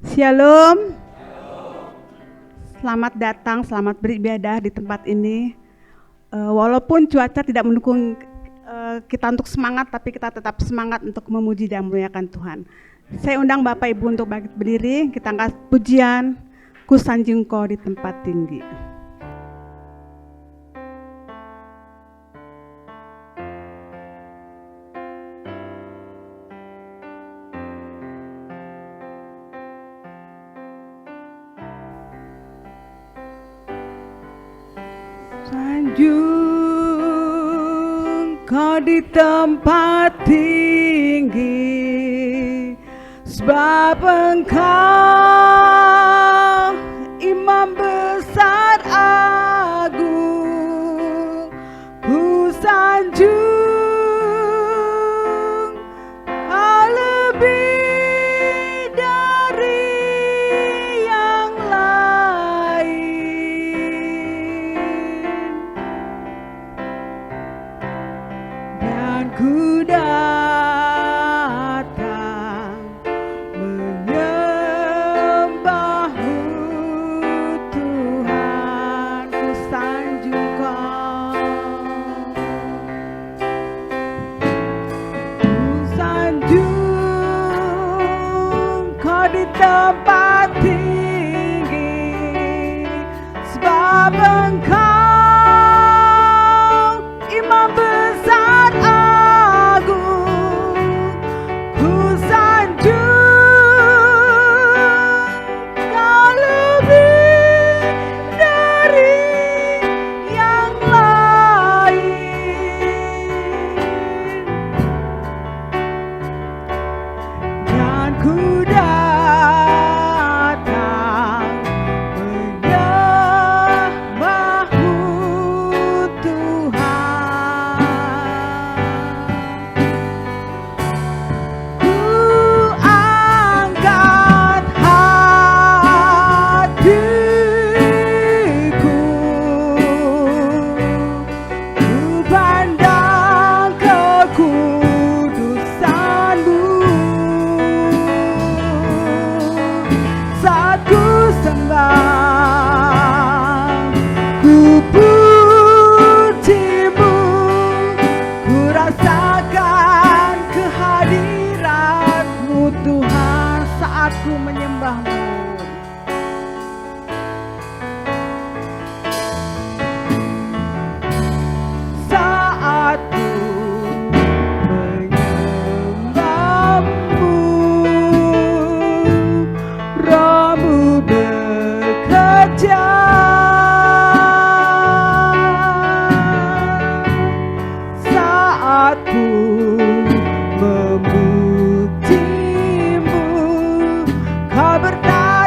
Shalom. Selamat datang, selamat beribadah di tempat ini. Walaupun cuaca tidak mendukung kita untuk semangat, tapi kita tetap semangat untuk memuji dan memuliakan Tuhan. Saya undang Bapak Ibu untuk berdiri, kita angkat pujian, Ku sanjung Kau di tempat tinggi. Sanjung Kau di tempat tinggi, sebab Engkau Imam besar agung. Ku sanjung Kau lebih dari yang lain, dan ku datang menyembah-Mu Tuhan. Ku sanjung Kau, ku sanjung Kau di tempat tinggi, sebab Engkau Imam besar agung. Ku sanjung Kau lebih dari yang lain, dan ku datang menyembah-Mu Tuhan. Ku angkat hatiku, ku pandang kekudusan-Mu, saat ku sembah, ku puji-Mu, ku rasakan kehadiran-Mu Tuhan saat ku menyembah-Mu. Saat ku menyembah-Mu, Roh-Mu bekerja. Saat ku memuji-Mu, Kau bertata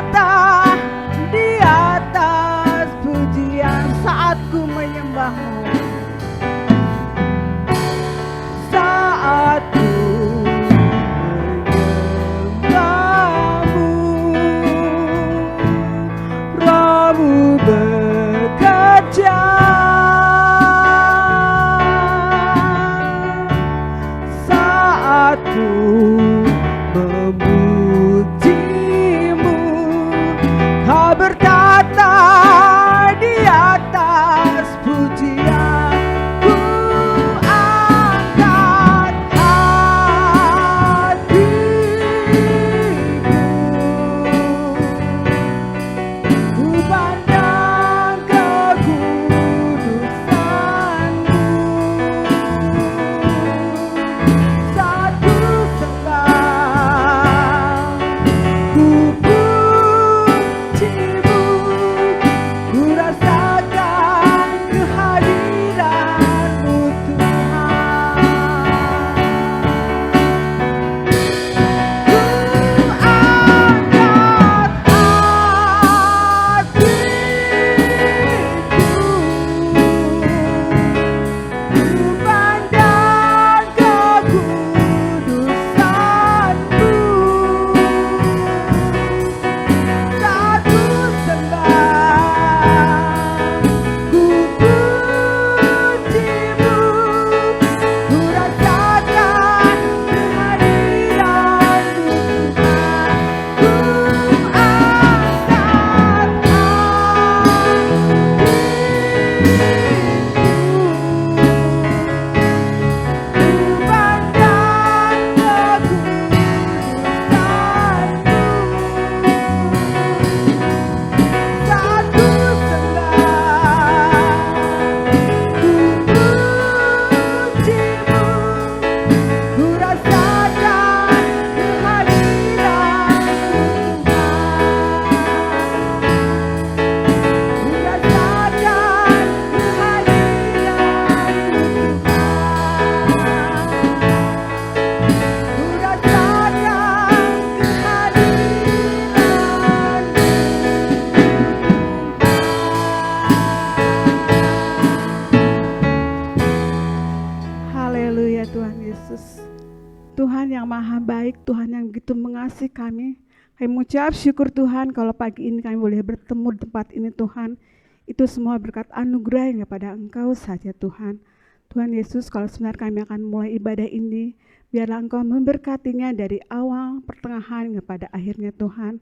Kami mengucap syukur Tuhan kalau pagi ini kami boleh bertemu di tempat ini Tuhan. Itu semua berkat anugerah yang kepada Engkau saja Tuhan. Tuhan Yesus, kalau sebenarnya kami akan mulai ibadah ini, biarlah Engkau memberkatinya dari awal, pertengahan, kepada akhirnya Tuhan.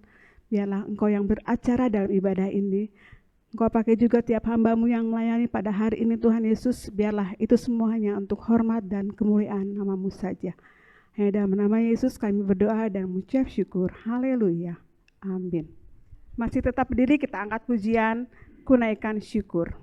Biarlah Engkau yang beracara dalam ibadah ini. Engkau pakai juga tiap hamba-Mu yang melayani pada hari ini Tuhan Yesus. Biarlah itu semuanya untuk hormat dan kemuliaan nama-Mu saja. Hanya dalam nama Yesus kami berdoa dan mengucap syukur. Haleluya. Amin. Masih tetap berdiri, kita angkat pujian, kunaikan syukur.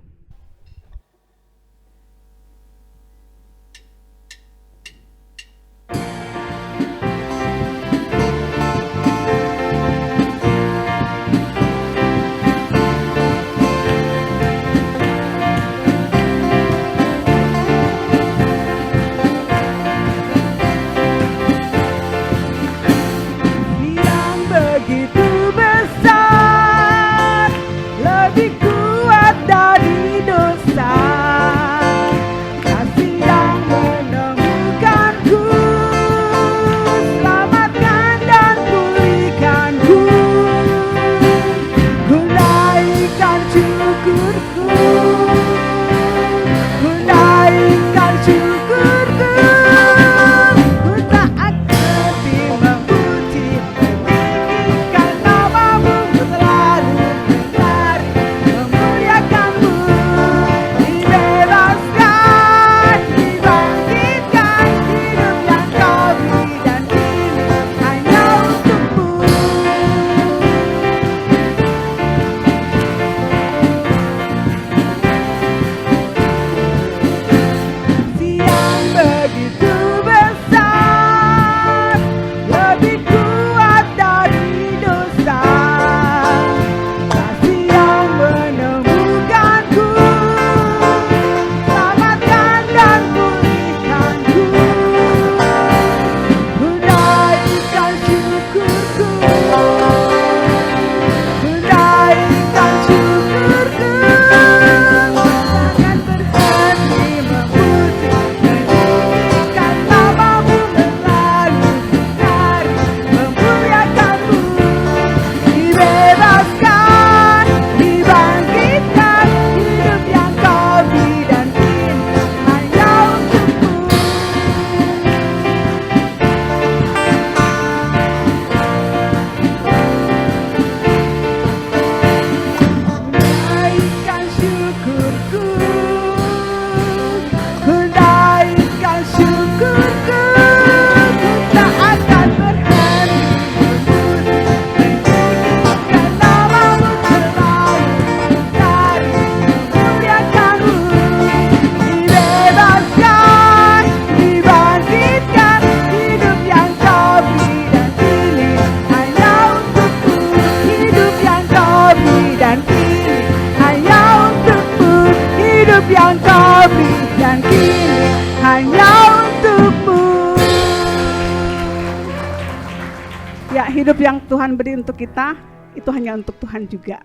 Hidup yang Tuhan beri untuk kita, itu hanya untuk Tuhan juga.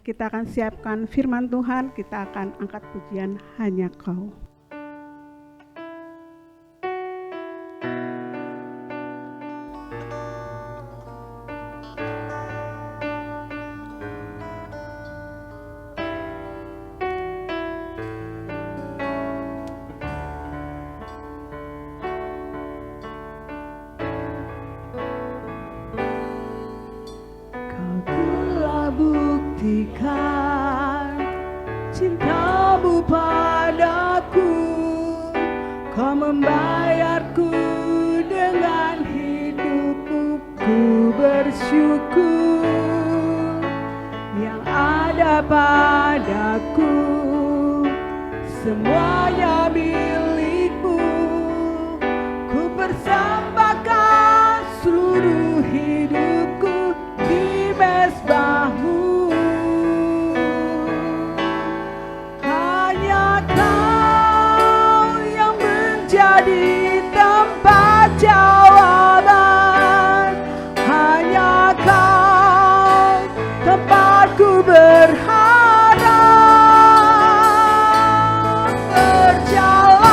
Kita akan siapkan firman Tuhan, kita akan angkat pujian Hanya Kau. Cinta-Mu padaku, Kau membayarku dengan hidupku. Ku bersyukur yang ada padaku, semuanya milik-Mu. Ku persembahkan seluruh hidupku di mezbah-Mu. Jadi tempat jawaban, hanya Kau tempatku berharap. Berjalan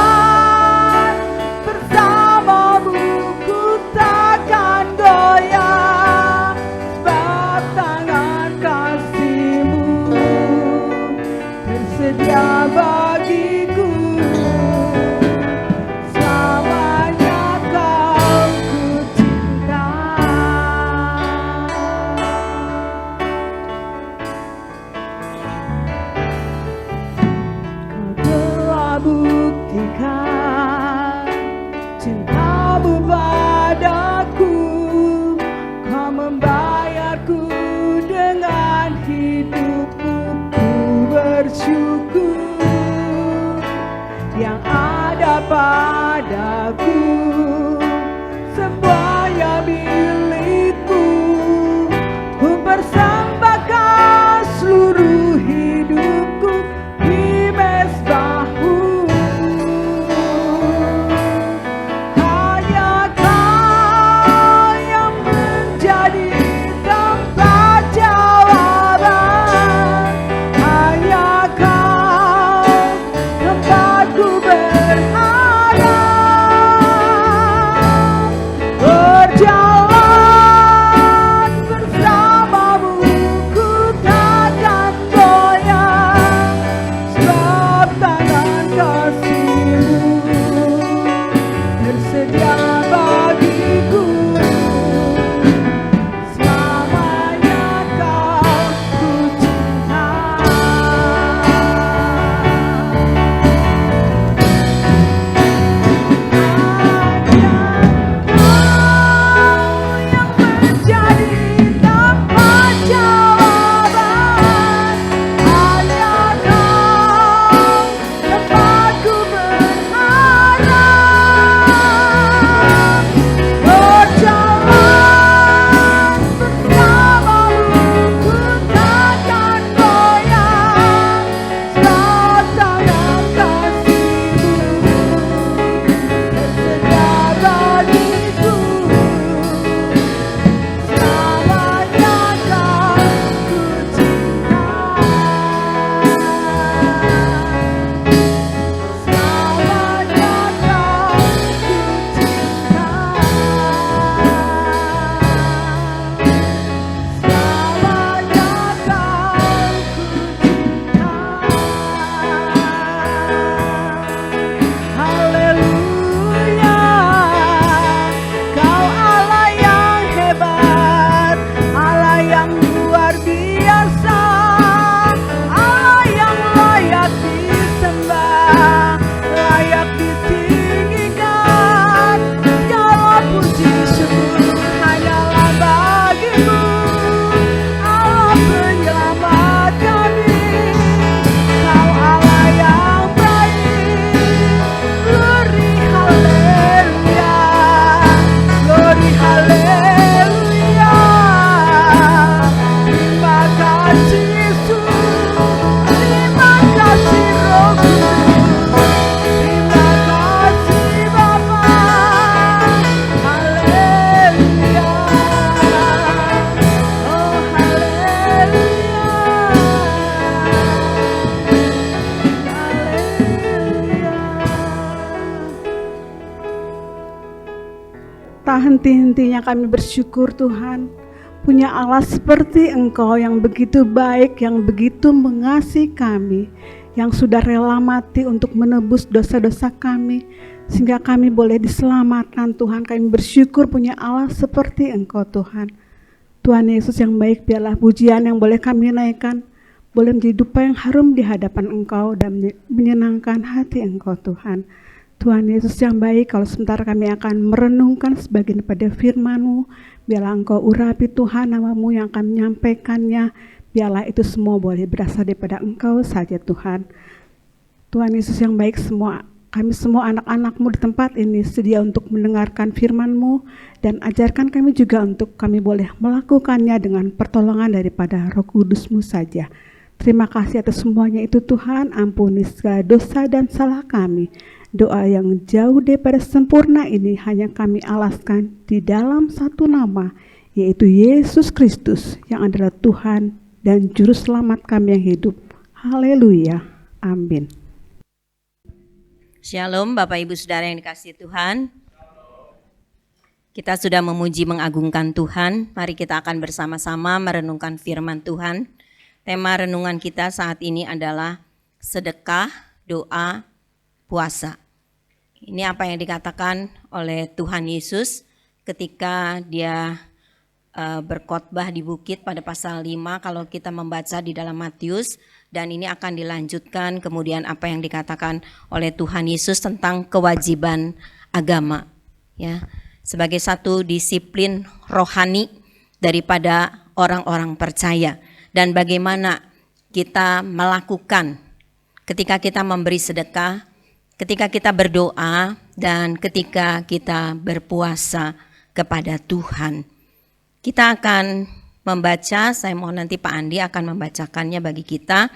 padaku, semuanya milikku. Ku persembahkan seluruh hidupku di mezbahmu. Hanya Kau yang menjadi tempat jawaban. Hanya Kau tempatku berharap. Berjalan bersamamu ku takkan goyang, sebab tangan kasih-Mu tersedia bagiku. Selamanya Kau ku cinta. Hanya Kau yang menjadi tempat jawaban. Hanya Kau tempatku berharap. Berjalan bersamamu ku takkan goyang, sebab tangan kasih-Mu tersedia bagiku. Selamanya Kau ku cinta. Selamanya Kau ku cinta. Selamanya Kau ku cinta. Haleluya, Kau Allah yang hebat, Allah yang luar biasa, Allah yang layak disembah, layak ditinggikan. Segala puji syukur hanyalah bagi-Mu, Allah penyelamat kami. Kau Allah yang baik, glory haleluya, glory haleluya. Terima kasih Yesus, terima kasih Roh Kudus, terima kasih Bapa. Haleluya, oh haleluya, haleluya. Tak henti-hentinya kami bersyukur Tuhan, punya Allah seperti Engkau yang begitu baik, yang begitu mengasihi kami, yang sudah rela mati untuk menebus dosa-dosa kami, sehingga kami boleh diselamatkan Tuhan. Kami bersyukur punya Allah seperti Engkau Tuhan. Tuhan Yesus yang baik, biarlah pujian yang boleh kami naikkan, boleh menjadi dupa yang harum di hadapan Engkau dan menyenangkan hati Engkau Tuhan. Tuhan Yesus yang baik, kalau sebentar kami akan merenungkan sebagian pada firman-Mu, biarlah Engkau urapi Tuhan nama-Mu yang akan menyampaikannya, biarlah itu semua boleh berasal daripada Engkau saja Tuhan. Tuhan Yesus yang baik, kami semua anak-anak-Mu di tempat ini sedia untuk mendengarkan firman-Mu, dan ajarkan kami juga untuk kami boleh melakukannya dengan pertolongan daripada Roh Kudus-Mu saja. Terima kasih atas semuanya itu Tuhan, ampuni segala dosa dan salah kami. Doa yang jauh daripada sempurna ini hanya kami alaskan di dalam satu nama, yaitu Yesus Kristus yang adalah Tuhan dan Juru Selamat kami yang hidup. Haleluya, amin. Shalom Bapak Ibu Saudara yang dikasihi Tuhan. Kita sudah memuji mengagungkan Tuhan. Mari kita akan bersama-sama merenungkan firman Tuhan. Tema renungan kita saat ini adalah sedekah, doa, puasa. Ini apa yang dikatakan oleh Tuhan Yesus ketika Dia berkhotbah di bukit pada pasal 5 kalau kita membaca di dalam Matius, dan ini akan dilanjutkan kemudian apa yang dikatakan oleh Tuhan Yesus tentang kewajiban agama, ya, sebagai satu disiplin rohani daripada orang-orang percaya, dan bagaimana kita melakukan ketika kita memberi sedekah, ketika kita berdoa dan ketika kita berpuasa kepada Tuhan. Kita akan membaca, saya mohon nanti Pak Andi akan membacakannya bagi kita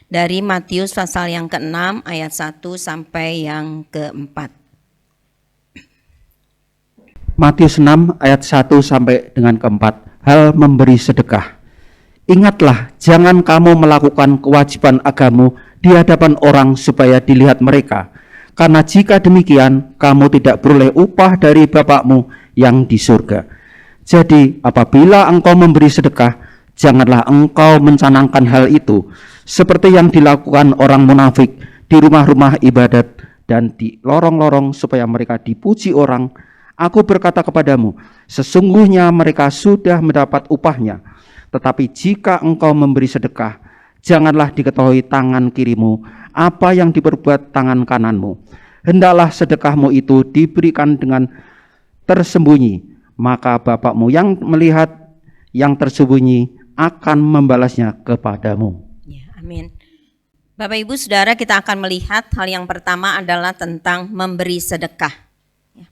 dari Matius pasal yang ke-6 ayat 1 sampai yang ke-4. Matius 6 ayat 1 sampai dengan ke-4. Hal memberi sedekah. Ingatlah, jangan kamu melakukan kewajiban agamu di hadapan orang supaya dilihat mereka. Karena jika demikian, kamu tidak beroleh upah dari Bapakmu yang di surga. Jadi, apabila engkau memberi sedekah, janganlah engkau mencanangkan hal itu, seperti yang dilakukan orang munafik di rumah-rumah ibadat dan di lorong-lorong supaya mereka dipuji orang. Aku berkata kepadamu, sesungguhnya mereka sudah mendapat upahnya. Tetapi jika engkau memberi sedekah, janganlah diketahui tangan kirimu apa yang diperbuat tangan kananmu. Hendaklah sedekahmu itu diberikan dengan tersembunyi, maka Bapakmu yang melihat yang tersembunyi akan membalasnya kepadamu. Ya, amin. Bapak Ibu Saudara, kita akan melihat hal yang pertama adalah tentang memberi sedekah. Ya.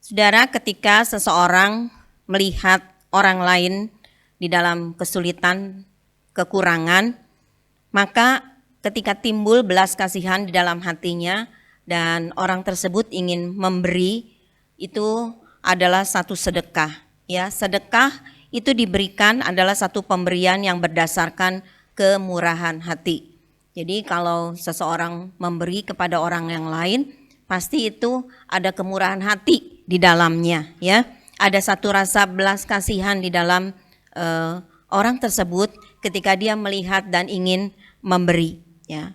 Saudara, ketika seseorang melihat orang lain di dalam kesulitan, kekurangan, maka ketika timbul belas kasihan di dalam hatinya dan orang tersebut ingin memberi, itu adalah satu sedekah. Ya, sedekah itu diberikan adalah satu pemberian yang berdasarkan kemurahan hati. Jadi kalau seseorang memberi kepada orang yang lain, pasti itu ada kemurahan hati di dalamnya, ya. Ada satu rasa belas kasihan di dalam orang tersebut ketika dia melihat dan ingin memberi, ya.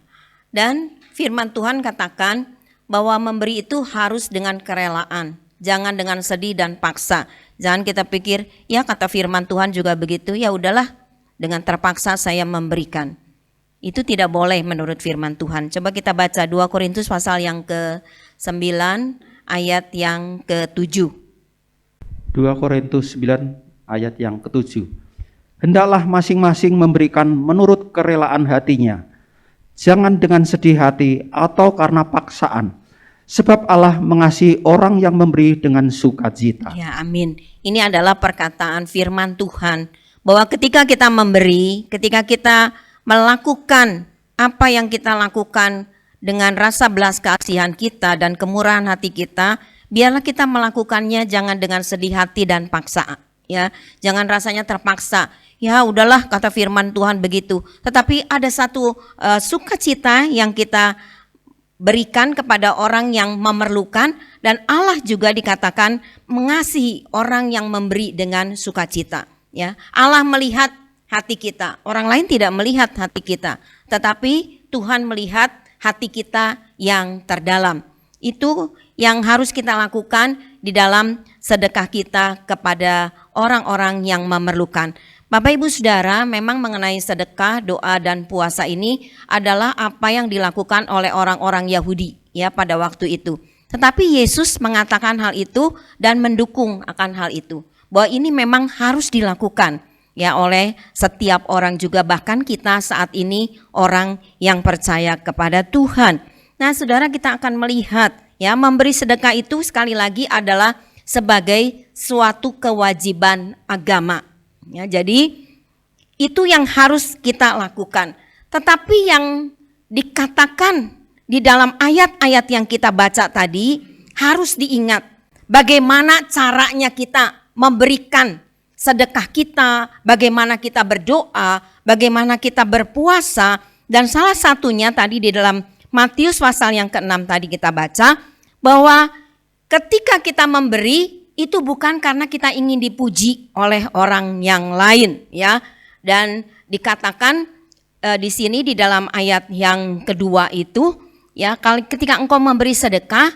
Dan firman Tuhan katakan bahwa memberi itu harus dengan kerelaan, jangan dengan sedih dan paksa. Jangan kita pikir, ya kata firman Tuhan juga begitu, ya udahlah dengan terpaksa saya memberikan. Itu tidak boleh menurut firman Tuhan. Coba kita baca 2 Korintus pasal yang ke-9 ayat yang ke-7. 2 Korintus 9 ayat yang ke-7. Hendaklah masing-masing memberikan menurut kerelaan hatinya, jangan dengan sedih hati atau karena paksaan, sebab Allah mengasihi orang yang memberi dengan sukacita. Ya, amin. Ini adalah perkataan firman Tuhan, bahwa ketika kita memberi, ketika kita melakukan apa yang kita lakukan dengan rasa belas kasihan kita dan kemurahan hati kita, biarlah kita melakukannya jangan dengan sedih hati dan paksa, ya. Jangan rasanya terpaksa. Ya udahlah kata firman Tuhan begitu. Tetapi ada satu sukacita yang kita berikan kepada orang yang memerlukan, dan Allah juga dikatakan mengasihi orang yang memberi dengan sukacita. Ya, Allah melihat hati kita. Orang lain tidak melihat hati kita, tetapi Tuhan melihat hati kita yang terdalam. Itu yang harus kita lakukan di dalam sedekah kita kepada orang-orang yang memerlukan. Bapak Ibu Saudara, memang mengenai sedekah, doa dan puasa ini adalah apa yang dilakukan oleh orang-orang Yahudi ya pada waktu itu. Tetapi Yesus mengatakan hal itu dan mendukung akan hal itu. Bahwa ini memang harus dilakukan ya oleh setiap orang juga, bahkan kita saat ini orang yang percaya kepada Tuhan. Nah, Saudara, kita akan melihat ya memberi sedekah itu sekali lagi adalah sebagai suatu kewajiban agama. Ya, jadi itu yang harus kita lakukan. Tetapi yang dikatakan di dalam ayat-ayat yang kita baca tadi harus diingat bagaimana caranya kita memberikan sedekah kita, bagaimana kita berdoa, bagaimana kita berpuasa, dan salah satunya tadi di dalam Matius pasal yang ke-6 tadi kita baca bahwa ketika kita memberi itu bukan karena kita ingin dipuji oleh orang yang lain ya. Dan dikatakan di sini di dalam ayat yang kedua itu ya, ketika engkau memberi sedekah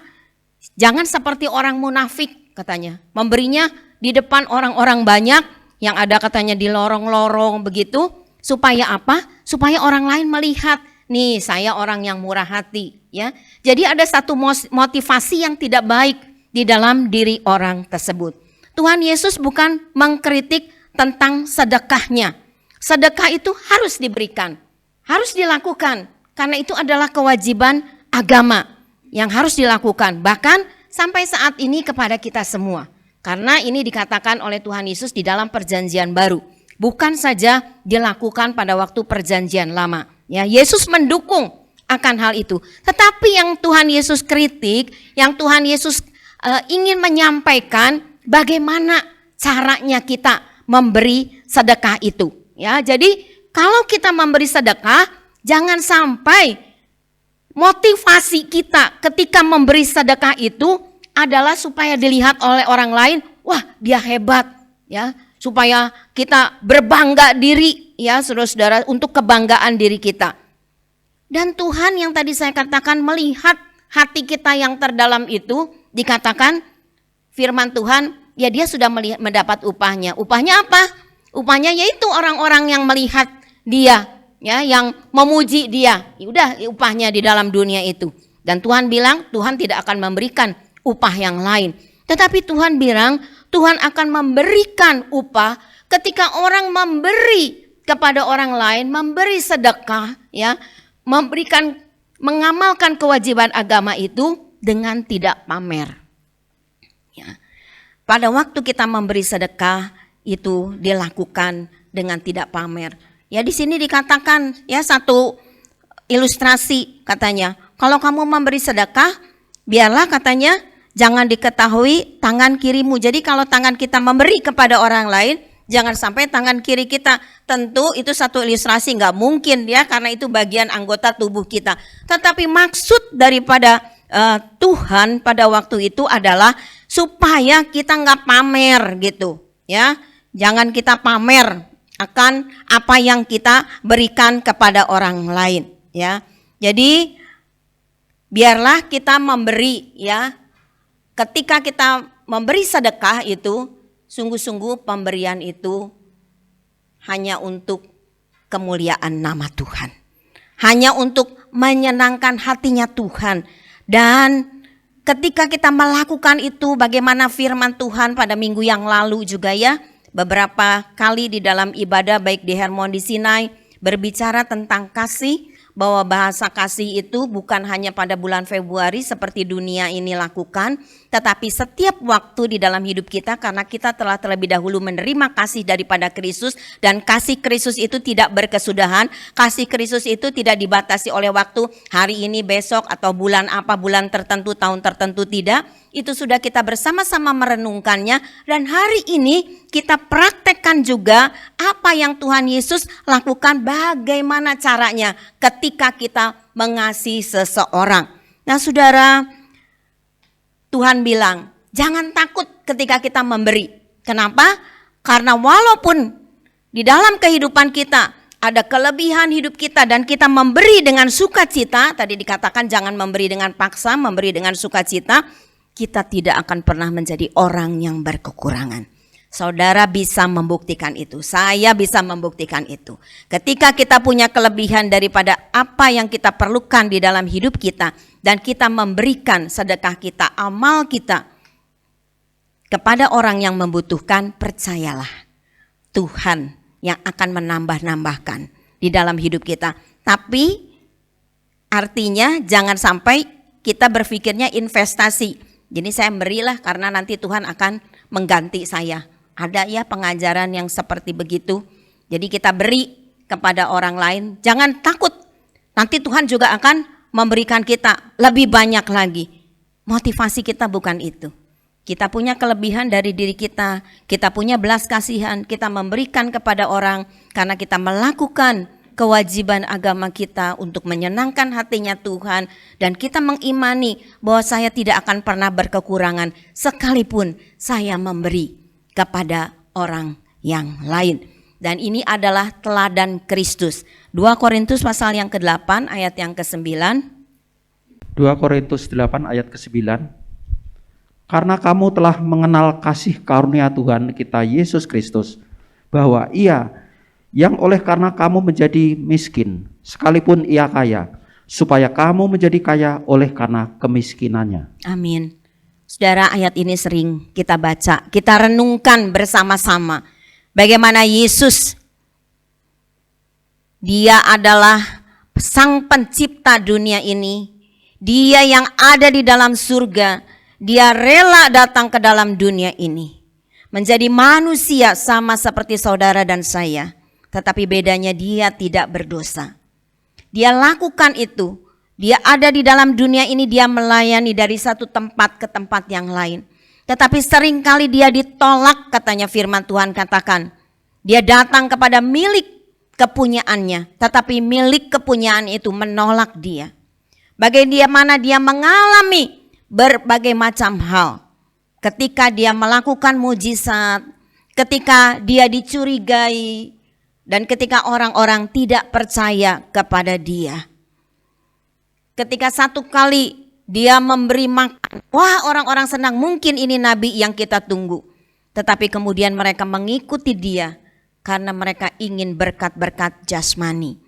jangan seperti orang munafik katanya. Memberinya di depan orang-orang banyak yang ada katanya di lorong-lorong begitu, supaya apa? Supaya orang lain melihat, nih saya orang yang murah hati ya. Jadi ada satu motivasi yang tidak baik di dalam diri orang tersebut. Tuhan Yesus bukan mengkritik tentang sedekahnya. Sedekah itu harus diberikan, harus dilakukan, karena itu adalah kewajiban agama yang harus dilakukan, bahkan sampai saat ini kepada kita semua. Karena ini dikatakan oleh Tuhan Yesus di dalam perjanjian baru, bukan saja dilakukan pada waktu perjanjian lama. Ya, Yesus mendukung akan hal itu. Tetapi yang Tuhan Yesus kritik, yang Tuhan Yesus ingin menyampaikan bagaimana caranya kita memberi sedekah itu. Ya, jadi kalau kita memberi sedekah, jangan sampai motivasi kita ketika memberi sedekah itu adalah supaya dilihat oleh orang lain, wah dia hebat, ya, supaya kita berbangga diri, ya saudara-saudara, untuk kebanggaan diri kita. Dan Tuhan yang tadi saya katakan melihat hati kita yang terdalam itu, dikatakan firman Tuhan, ya dia sudah mendapat upahnya. Upahnya apa? Upahnya yaitu orang-orang yang melihat dia, ya, yang memuji dia. Udah upahnya di dalam dunia itu. Dan Tuhan bilang Tuhan tidak akan memberikan upah yang lain. Tetapi Tuhan bilang Tuhan akan memberikan upah ketika orang memberi kepada orang lain, memberi sedekah, ya, mengamalkan kewajiban agama itu dengan tidak pamer. Ya. Pada waktu kita memberi sedekah itu dilakukan dengan tidak pamer. Ya, di sini dikatakan, ya, satu ilustrasi katanya, kalau kamu memberi sedekah, biarlah katanya jangan diketahui tangan kirimu. Jadi kalau tangan kita memberi kepada orang lain, jangan sampai tangan kiri kita. Tentu itu satu ilustrasi, nggak mungkin ya, karena itu bagian anggota tubuh kita. Tetapi maksud daripada Tuhan pada waktu itu adalah supaya kita nggak pamer gitu, ya. Jangan kita pamer akan apa yang kita berikan kepada orang lain, ya. Jadi biarlah kita memberi, ya. Ketika kita memberi sedekah itu, sungguh-sungguh pemberian itu hanya untuk kemuliaan nama Tuhan. Hanya untuk menyenangkan hatinya Tuhan. Dan ketika kita melakukan itu, bagaimana firman Tuhan pada minggu yang lalu juga, ya, beberapa kali di dalam ibadah baik di Hermon di Sinai berbicara tentang kasih, bahwa bahasa kasih itu bukan hanya pada bulan Februari seperti dunia ini lakukan, tetapi setiap waktu di dalam hidup kita, karena kita telah terlebih dahulu menerima kasih daripada Kristus, dan kasih Kristus itu tidak berkesudahan, kasih Kristus itu tidak dibatasi oleh waktu, hari ini, besok, atau bulan apa, bulan tertentu, tahun tertentu, tidak. Itu sudah kita bersama-sama merenungkannya, dan hari ini kita praktekkan juga apa yang Tuhan Yesus lakukan, bagaimana caranya ketika kita mengasihi seseorang. Nah saudara, Tuhan bilang jangan takut ketika kita memberi. Kenapa? Karena walaupun di dalam kehidupan kita ada kelebihan hidup kita dan kita memberi dengan sukacita, tadi dikatakan jangan memberi dengan paksa, memberi dengan sukacita, kita tidak akan pernah menjadi orang yang berkekurangan. Saudara bisa membuktikan itu, saya bisa membuktikan itu. Ketika kita punya kelebihan daripada apa yang kita perlukan di dalam hidup kita, dan kita memberikan sedekah kita, amal kita kepada orang yang membutuhkan, percayalah Tuhan yang akan menambah-nambahkan di dalam hidup kita. Tapi artinya jangan sampai kita berpikirnya investasi. Jadi saya berilah karena nanti Tuhan akan mengganti saya. Ada ya pengajaran yang seperti begitu. Jadi kita beri kepada orang lain, jangan takut. Nanti Tuhan juga akan memberikan kita lebih banyak lagi. Motivasi kita bukan itu. Kita punya kelebihan dari diri kita, kita punya belas kasihan, kita memberikan kepada orang karena kita melakukan kewajiban agama kita untuk menyenangkan hatinya Tuhan, dan kita mengimani bahwa saya tidak akan pernah berkekurangan sekalipun saya memberi kepada orang yang lain. Dan ini adalah teladan Kristus. 2 Korintus pasal yang ke-8 ayat yang ke-9. 2 Korintus 8 ayat ke-9. Karena kamu telah mengenal kasih karunia Tuhan kita Yesus Kristus, bahwa Ia yang oleh karena kamu menjadi miskin, sekalipun Ia kaya, supaya kamu menjadi kaya oleh karena kemiskinannya. Amin. Saudara, ayat ini sering kita baca, kita renungkan bersama-sama. Bagaimana Yesus, Dia adalah sang pencipta dunia ini. Dia yang ada di dalam surga, dia rela datang ke dalam dunia ini. Menjadi manusia sama seperti saudara dan saya. Tetapi bedanya dia tidak berdosa. Dia lakukan itu. Dia ada di dalam dunia ini, dia melayani dari satu tempat ke tempat yang lain. Tetapi seringkali dia ditolak, katanya firman Tuhan katakan. Dia datang kepada milik kepunyaannya, tetapi milik kepunyaan itu menolak dia. Bagaimana dia mengalami berbagai macam hal. Ketika dia melakukan mujizat, ketika dia dicurigai, dan ketika orang-orang tidak percaya kepada dia. Ketika satu kali dia memberi makan, wah orang-orang senang, mungkin ini nabi yang kita tunggu. Tetapi kemudian mereka mengikuti dia karena mereka ingin berkat-berkat jasmani.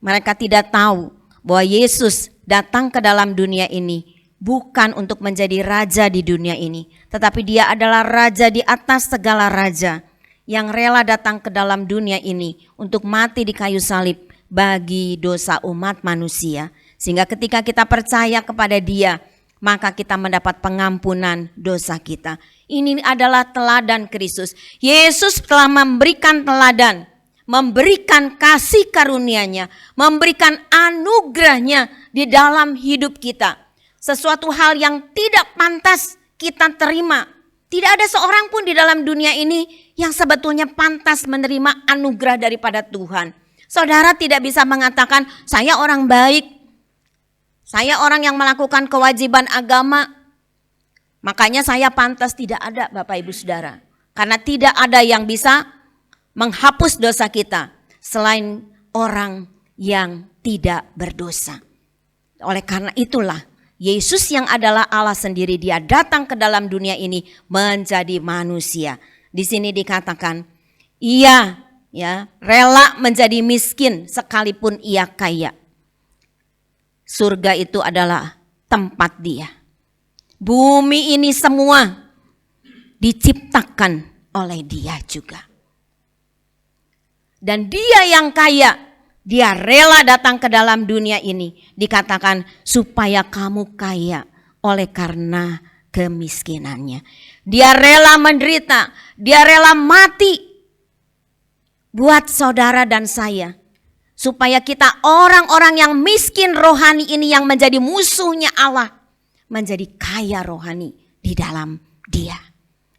Mereka tidak tahu bahwa Yesus datang ke dalam dunia ini bukan untuk menjadi raja di dunia ini. Tetapi dia adalah raja di atas segala raja yang rela datang ke dalam dunia ini untuk mati di kayu salib bagi dosa umat manusia. Sehingga ketika kita percaya kepada dia, maka kita mendapat pengampunan dosa kita. Ini adalah teladan Kristus. Yesus telah memberikan teladan, memberikan kasih karunia-Nya, memberikan anugerah-Nya di dalam hidup kita. Sesuatu hal yang tidak pantas kita terima. Tidak ada seorang pun di dalam dunia ini yang sebetulnya pantas menerima anugerah daripada Tuhan. Saudara tidak bisa mengatakan, saya orang baik, saya orang yang melakukan kewajiban agama, makanya saya pantas. Tidak ada, Bapak Ibu Saudara. Karena tidak ada yang bisa menghapus dosa kita selain orang yang tidak berdosa. Oleh karena itulah Yesus yang adalah Allah sendiri, dia datang ke dalam dunia ini menjadi manusia. Di sini dikatakan, ia rela menjadi miskin sekalipun ia kaya. Surga itu adalah tempat dia. Bumi ini semua diciptakan oleh dia juga. Dan dia yang kaya, dia rela datang ke dalam dunia ini. Dikatakan supaya kamu kaya oleh karena kemiskinannya. Dia rela menderita, dia rela mati buat saudara dan saya. Supaya kita orang-orang yang miskin rohani ini yang menjadi musuhnya Allah, menjadi kaya rohani di dalam dia.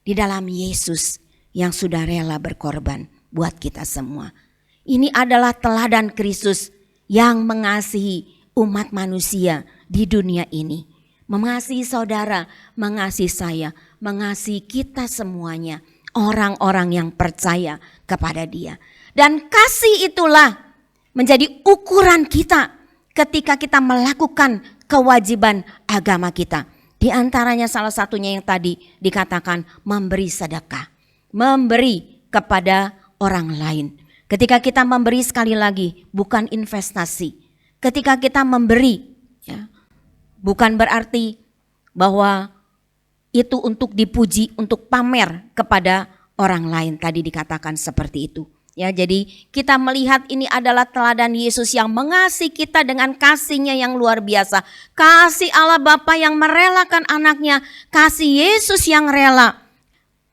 Di dalam Yesus yang sudah rela berkorban buat kita semua. Ini adalah teladan Kristus yang mengasihi umat manusia di dunia ini. Mengasihi saudara, mengasihi saya, mengasihi kita semuanya. Orang-orang yang percaya kepada dia. Dan kasih itulah menjadi ukuran kita ketika kita melakukan kewajiban agama kita. Di antaranya salah satunya yang tadi dikatakan memberi sedekah. Memberi kepada orang lain. Ketika kita memberi, sekali lagi bukan investasi. Ketika kita memberi, bukan berarti bahwa itu untuk dipuji, untuk pamer kepada orang lain. Tadi dikatakan seperti itu. Jadi kita melihat ini adalah teladan Yesus yang mengasihi kita dengan kasih-Nya yang luar biasa. Kasih Allah Bapa yang merelakan anaknya. Kasih Yesus yang rela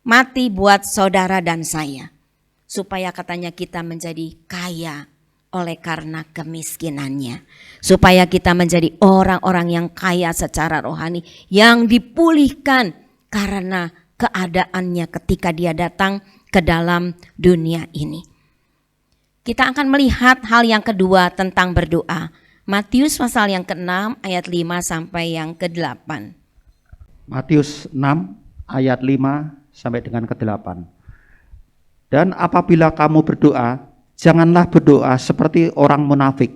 mati buat saudara dan saya. Supaya katanya kita menjadi kaya oleh karena kemiskinannya. Supaya kita menjadi orang-orang yang kaya secara rohani. Yang dipulihkan karena keadaannya ketika dia datang ke dalam dunia ini. Kita akan melihat hal yang kedua tentang berdoa. Matius pasal yang ke-6 ayat 5 sampai yang ke-8. Matius 6 ayat 5 sampai dengan ke-8. Dan apabila kamu berdoa, janganlah berdoa seperti orang munafik.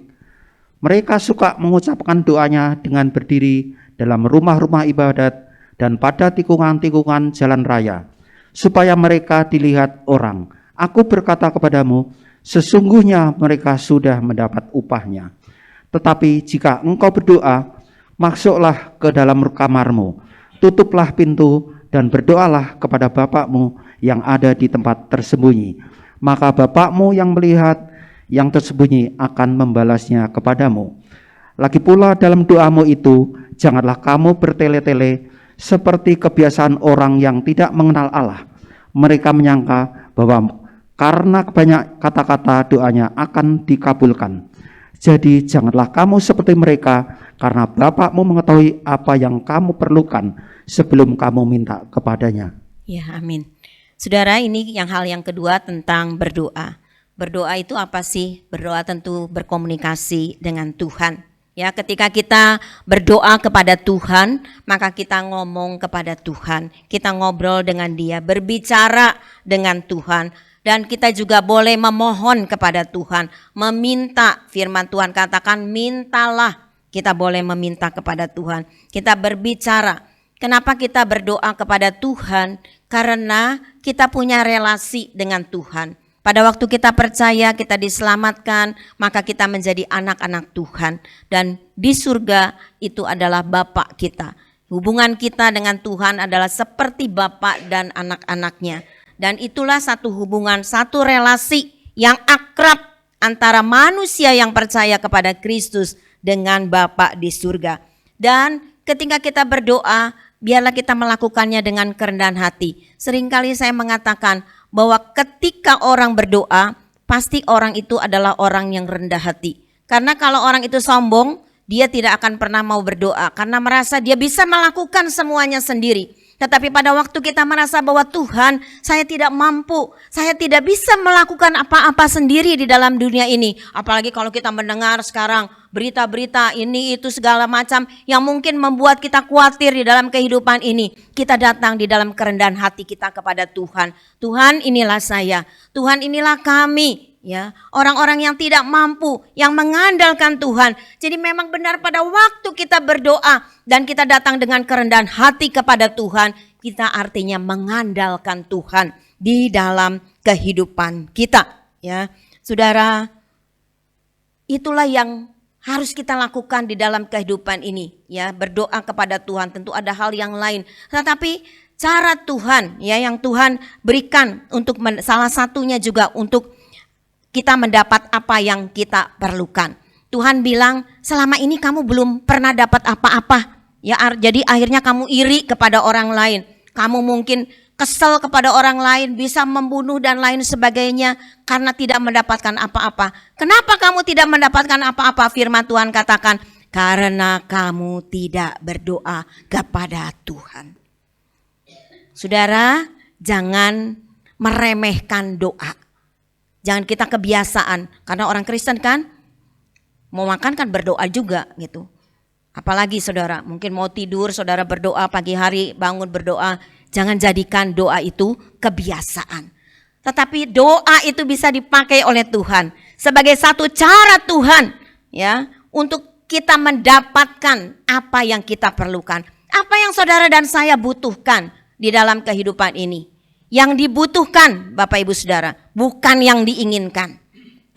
Mereka suka mengucapkan doanya dengan berdiri dalam rumah-rumah ibadat dan pada tikungan-tikungan jalan raya, supaya mereka dilihat orang. Aku berkata kepadamu, sesungguhnya mereka sudah mendapat upahnya. Tetapi jika engkau berdoa, masuklah ke dalam kamarmu, tutuplah pintu dan berdoalah kepada Bapakmu yang ada di tempat tersembunyi. Maka Bapakmu yang melihat yang tersembunyi akan membalasnya kepadamu. Lagi pula dalam doamu itu, janganlah kamu bertele-tele seperti kebiasaan orang yang tidak mengenal Allah. Mereka menyangka bahwa karena banyak kata-kata doanya akan dikabulkan. Jadi janganlah kamu seperti mereka, karena Bapakmu mengetahui apa yang kamu perlukan sebelum kamu minta kepadanya. Ya, amin. Saudara, ini hal yang kedua tentang berdoa. Berdoa itu apa sih? Berdoa tentu berkomunikasi dengan Tuhan. Ya, ketika kita berdoa kepada Tuhan, maka kita ngomong kepada Tuhan, kita ngobrol dengan Dia, berbicara dengan Tuhan. Dan kita juga boleh memohon kepada Tuhan, meminta. Firman Tuhan katakan mintalah. Kita boleh meminta kepada Tuhan. Kita berbicara. Kenapa kita berdoa kepada Tuhan? Karena kita punya relasi dengan Tuhan. Pada waktu kita percaya, kita diselamatkan, maka kita menjadi anak-anak Tuhan. Dan di surga itu adalah Bapa kita. Hubungan kita dengan Tuhan adalah seperti Bapa dan anak-anaknya. Dan itulah satu hubungan, satu relasi yang akrab antara manusia yang percaya kepada Kristus dengan Bapa di surga. Dan ketika kita berdoa, biarlah kita melakukannya dengan kerendahan hati. Seringkali saya mengatakan bahwa ketika orang berdoa, pasti orang itu adalah orang yang rendah hati. Karena kalau orang itu sombong, dia tidak akan pernah mau berdoa karena merasa dia bisa melakukan semuanya sendiri. Tetapi pada waktu kita merasa bahwa Tuhan, saya tidak mampu, saya tidak bisa melakukan apa-apa sendiri di dalam dunia ini. Apalagi kalau kita mendengar sekarang berita-berita ini itu segala macam yang mungkin membuat kita khawatir di dalam kehidupan ini. Kita datang di dalam kerendahan hati kita kepada Tuhan. Tuhan, inilah saya, Tuhan inilah kami. Ya, orang-orang yang tidak mampu, yang mengandalkan Tuhan. Jadi memang benar pada waktu kita berdoa dan kita datang dengan kerendahan hati kepada Tuhan, kita artinya mengandalkan Tuhan di dalam kehidupan kita. Ya, saudara, itulah yang harus kita lakukan di dalam kehidupan ini. Ya, berdoa kepada Tuhan. Tentu ada hal yang lain, tetapi cara Tuhan, ya, yang Tuhan berikan untuk salah satunya juga untuk kita mendapat apa yang kita perlukan. Tuhan bilang, selama ini kamu belum pernah dapat apa-apa. Ya, jadi akhirnya kamu iri kepada orang lain. Kamu mungkin kesel kepada orang lain, bisa membunuh dan lain sebagainya karena tidak mendapatkan apa-apa. Kenapa kamu tidak mendapatkan apa-apa? Firman Tuhan katakan, karena kamu tidak berdoa kepada Tuhan. Saudara, jangan meremehkan doa. Jangan kita kebiasaan, karena orang Kristen kan mau makan kan berdoa juga gitu. Apalagi saudara, mungkin mau tidur saudara berdoa, pagi hari bangun berdoa. Jangan jadikan doa itu kebiasaan. Tetapi doa itu bisa dipakai oleh Tuhan sebagai satu cara Tuhan, ya, untuk kita mendapatkan apa yang kita perlukan. Apa yang saudara dan saya butuhkan di dalam kehidupan ini. Yang dibutuhkan Bapak Ibu Saudara, bukan yang diinginkan.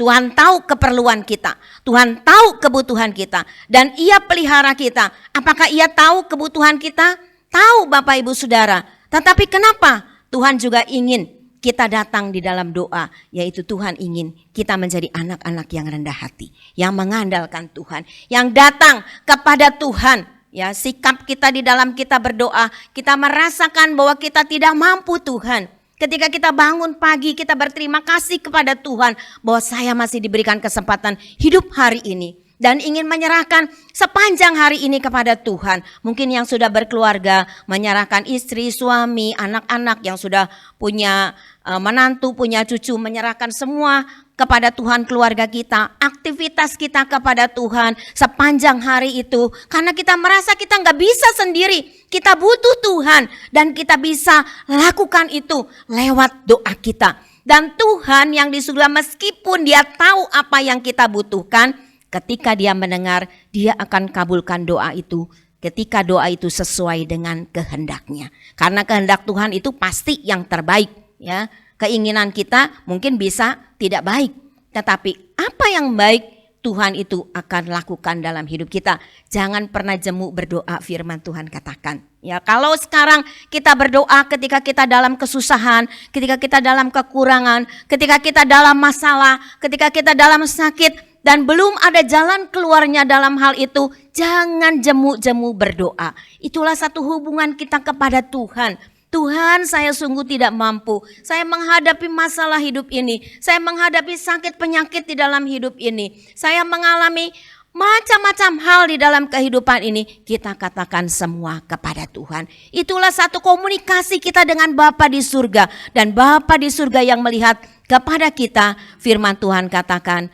Tuhan tahu keperluan kita, Tuhan tahu kebutuhan kita, dan Ia pelihara kita. Apakah Ia tahu kebutuhan kita? Tahu Bapak Ibu Saudara. Tetapi kenapa? Tuhan juga ingin kita datang di dalam doa, yaitu Tuhan ingin kita menjadi anak-anak yang rendah hati, yang mengandalkan Tuhan, yang datang kepada Tuhan. Ya, sikap kita di dalam kita berdoa, kita merasakan bahwa kita tidak mampu Tuhan. Ketika kita bangun pagi, kita berterima kasih kepada Tuhan bahwa saya masih diberikan kesempatan hidup hari ini. Dan ingin menyerahkan sepanjang hari ini kepada Tuhan. Mungkin yang sudah berkeluarga, menyerahkan istri, suami, anak-anak yang sudah punya menantu, punya cucu, menyerahkan semua kepada Tuhan, keluarga kita, aktivitas kita kepada Tuhan sepanjang hari itu. Karena kita merasa kita nggak bisa sendiri, kita butuh Tuhan dan kita bisa lakukan itu lewat doa kita. Dan Tuhan yang di surga meskipun Dia tahu apa yang kita butuhkan, ketika Dia mendengar, Dia akan kabulkan doa itu ketika doa itu sesuai dengan kehendaknya. Karena kehendak Tuhan itu pasti yang terbaik, ya. Keinginan kita mungkin bisa tidak baik, tetapi apa yang baik Tuhan itu akan lakukan dalam hidup kita. Jangan pernah jemu berdoa, firman Tuhan katakan. Ya, kalau sekarang kita berdoa ketika kita dalam kesusahan, ketika kita dalam kekurangan, ketika kita dalam masalah, ketika kita dalam sakit, dan belum ada jalan keluarnya dalam hal itu, jangan jemu-jemu berdoa. Itulah satu hubungan kita kepada Tuhan. Tuhan, saya sungguh tidak mampu. Saya menghadapi masalah hidup ini. Saya menghadapi sakit penyakit di dalam hidup ini. Saya mengalami macam-macam hal di dalam kehidupan ini. Kita katakan semua kepada Tuhan. Itulah satu komunikasi kita dengan Bapa di surga. Dan Bapa di surga yang melihat kepada kita, firman Tuhan katakan,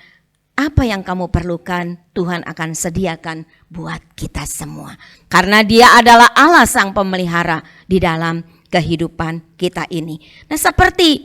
apa yang kamu perlukan Tuhan akan sediakan buat kita semua. Karena Dia adalah Allah sang pemelihara di dalam kehidupan kita ini. Nah, seperti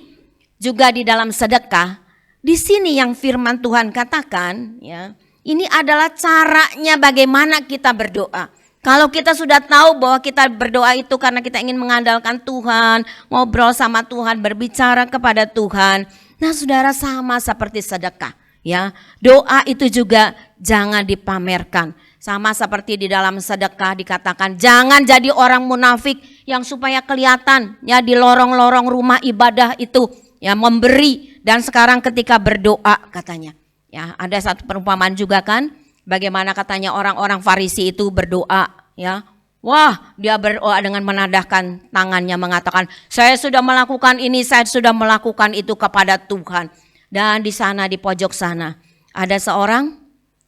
juga di dalam sedekah, di sini yang firman Tuhan katakan, ya, ini adalah caranya bagaimana kita berdoa. Kalau kita sudah tahu bahwa kita berdoa itu karena kita ingin mengandalkan Tuhan, ngobrol sama Tuhan, berbicara kepada Tuhan. Nah, saudara, sama seperti sedekah. Ya, doa itu juga jangan dipamerkan. Sama seperti di dalam sedekah dikatakan jangan jadi orang munafik yang supaya kelihatan ya di lorong-lorong rumah ibadah itu ya memberi, dan sekarang ketika berdoa katanya. Ya, ada satu perumpamaan juga kan, bagaimana katanya orang-orang Farisi itu berdoa ya. Wah, dia berdoa dengan menadahkan tangannya mengatakan, saya sudah melakukan ini, saya sudah melakukan itu kepada Tuhan. Dan di sana, di pojok sana, ada seorang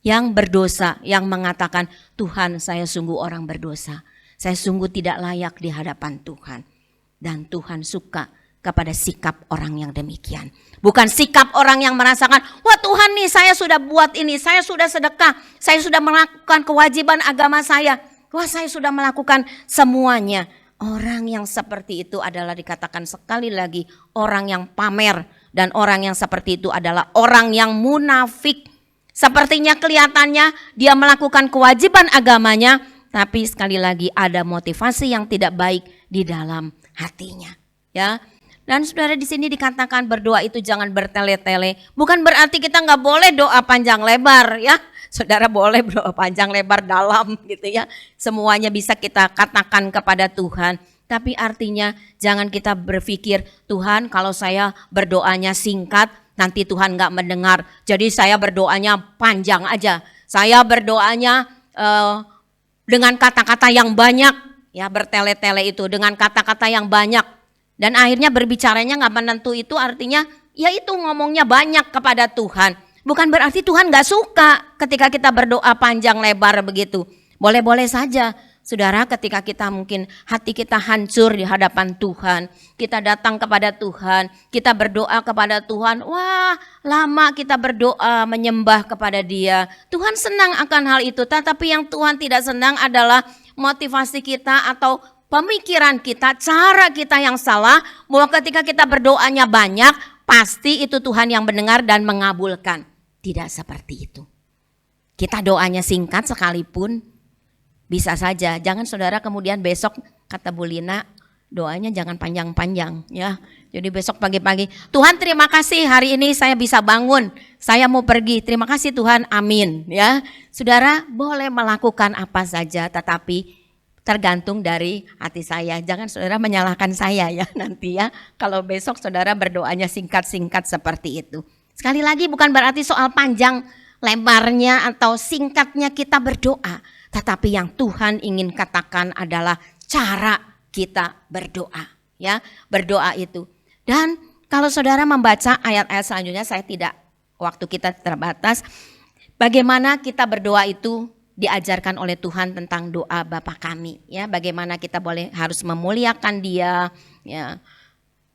yang berdosa yang mengatakan, Tuhan, saya sungguh orang berdosa. Saya sungguh tidak layak di hadapan Tuhan. Dan Tuhan suka kepada sikap orang yang demikian. Bukan sikap orang yang merasakan, wah Tuhan nih saya sudah buat ini, saya sudah sedekah, saya sudah melakukan kewajiban agama saya. Wah, saya sudah melakukan semuanya. Orang yang seperti itu adalah dikatakan sekali lagi orang yang pamer. Dan orang yang seperti itu adalah orang yang munafik. Sepertinya kelihatannya dia melakukan kewajiban agamanya, tapi sekali lagi ada motivasi yang tidak baik di dalam hatinya. Ya. Dan saudara, di sini dikatakan berdoa itu jangan bertele-tele. Bukan berarti kita nggak boleh doa panjang lebar ya. Saudara boleh berdoa panjang lebar dalam gitu ya. Semuanya bisa kita katakan kepada Tuhan. Tapi artinya jangan kita berpikir, Tuhan kalau saya berdoanya singkat nanti Tuhan gak mendengar. Jadi saya berdoanya panjang aja. Saya berdoanya dengan kata-kata yang banyak. Ya, bertele-tele itu dengan kata-kata yang banyak. Dan akhirnya berbicaranya gak menentu, itu artinya ya itu ngomongnya banyak kepada Tuhan. Bukan berarti Tuhan gak suka ketika kita berdoa panjang lebar begitu. Boleh-boleh saja. Saudara, ketika kita mungkin hati kita hancur di hadapan Tuhan, kita datang kepada Tuhan, kita berdoa kepada Tuhan, wah lama kita berdoa menyembah kepada Dia. Tuhan senang akan hal itu, tetapi yang Tuhan tidak senang adalah motivasi kita atau pemikiran kita, cara kita yang salah, bahwa ketika kita berdoanya banyak, pasti itu Tuhan yang mendengar dan mengabulkan. Tidak seperti itu. Kita doanya singkat sekalipun, bisa saja, jangan saudara kemudian besok kata Bu Lina doanya jangan panjang-panjang ya. Jadi besok pagi-pagi, Tuhan terima kasih hari ini saya bisa bangun, saya mau pergi, terima kasih Tuhan, amin ya. Saudara boleh melakukan apa saja tetapi tergantung dari hati saya. Jangan saudara menyalahkan saya ya nanti ya kalau besok saudara berdoanya singkat-singkat seperti itu. Sekali lagi bukan berarti soal panjang lebarnya atau singkatnya kita berdoa. Tetapi yang Tuhan ingin katakan adalah cara kita berdoa, ya, berdoa itu. Dan kalau saudara membaca ayat-ayat selanjutnya, saya tidak, waktu kita terbatas, bagaimana kita berdoa itu diajarkan oleh Tuhan tentang doa Bapa kami, ya, bagaimana kita harus memuliakan Dia, ya,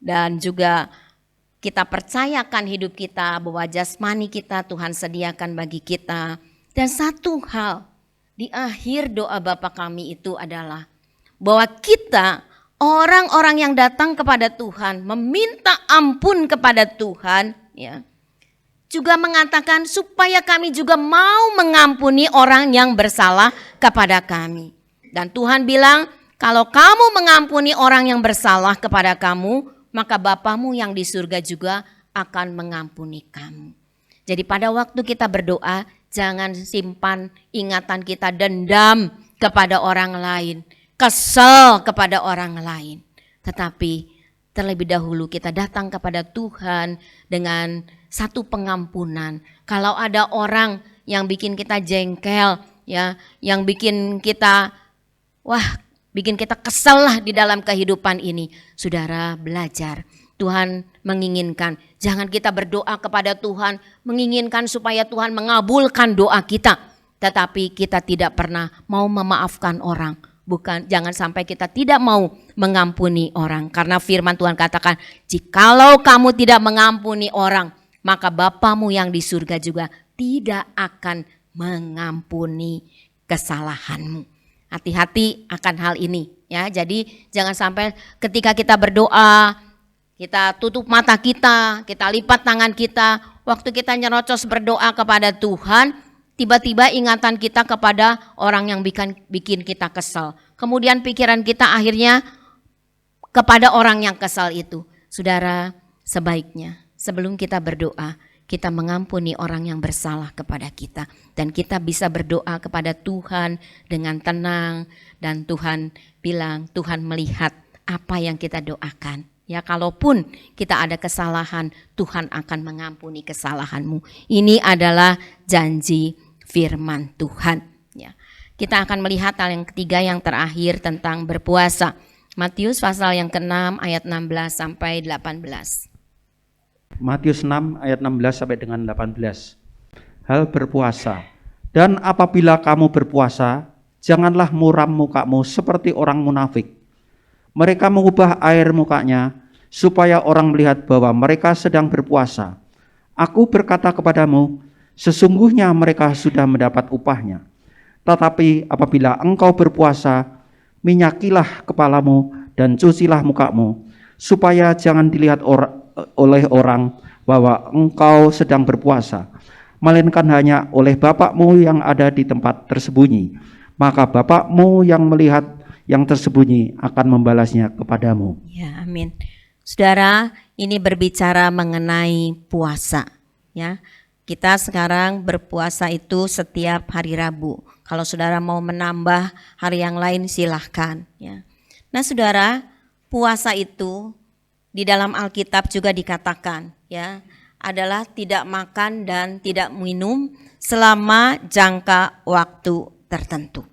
dan juga kita percayakan hidup kita bahwa jasmani kita Tuhan sediakan bagi kita. Dan satu hal di akhir doa Bapa kami itu adalah bahwa kita orang-orang yang datang kepada Tuhan meminta ampun kepada Tuhan ya, juga mengatakan supaya kami juga mau mengampuni orang yang bersalah kepada kami. Dan Tuhan bilang kalau kamu mengampuni orang yang bersalah kepada kamu, maka Bapamu yang di surga juga akan mengampuni kamu. Jadi pada waktu kita berdoa, jangan simpan ingatan kita dendam kepada orang lain, kesel kepada orang lain. Tetapi terlebih dahulu kita datang kepada Tuhan dengan satu pengampunan. Kalau ada orang yang bikin kita jengkel, ya, yang bikin kita bikin kita kesel lah di dalam kehidupan ini. Saudara, belajar. Tuhan menginginkan, jangan kita berdoa kepada Tuhan, menginginkan supaya Tuhan mengabulkan doa kita. Tetapi kita tidak pernah mau memaafkan orang. Bukan, jangan sampai kita tidak mau mengampuni orang. Karena firman Tuhan katakan, jikalau kamu tidak mengampuni orang, maka Bapamu yang di surga juga tidak akan mengampuni kesalahanmu. Hati-hati akan hal ini ya. Jadi jangan sampai ketika kita berdoa, kita tutup mata kita lipat tangan kita, waktu kita nyerocos berdoa kepada Tuhan, tiba-tiba ingatan kita kepada orang yang bikin kita kesal. Kemudian pikiran kita akhirnya kepada orang yang kesal itu. Saudara, sebaiknya sebelum kita berdoa, kita mengampuni orang yang bersalah kepada kita. Dan kita bisa berdoa kepada Tuhan dengan tenang. Dan Tuhan bilang, Tuhan melihat apa yang kita doakan. Ya, kalaupun kita ada kesalahan, Tuhan akan mengampuni kesalahanmu. Ini adalah janji firman Tuhan. Ya. Kita akan melihat hal yang ketiga, yang terakhir tentang berpuasa. Matius pasal yang ke-6 ayat 16 sampai 18. Matius 6 ayat 16 sampai dengan 18. Hal berpuasa. Dan apabila kamu berpuasa, janganlah muram mukamu seperti orang munafik. Mereka mengubah air mukanya supaya orang melihat bahwa mereka sedang berpuasa. Aku berkata kepadamu, sesungguhnya mereka sudah mendapat upahnya. Tetapi apabila engkau berpuasa, minyakilah kepalamu dan cucilah mukamu, supaya jangan dilihat oleh orang bahwa engkau sedang berpuasa, melainkan hanya oleh Bapakmu yang ada di tempat tersembunyi. Maka Bapakmu yang melihat yang tersembunyi akan membalasnya kepadamu. Ya, amin. Saudara, ini berbicara mengenai puasa. Ya, kita sekarang berpuasa itu setiap hari Rabu. Kalau saudara mau menambah hari yang lain silahkan. Ya. Nah, saudara, puasa itu di dalam Alkitab juga dikatakan, ya, adalah tidak makan dan tidak minum selama jangka waktu tertentu.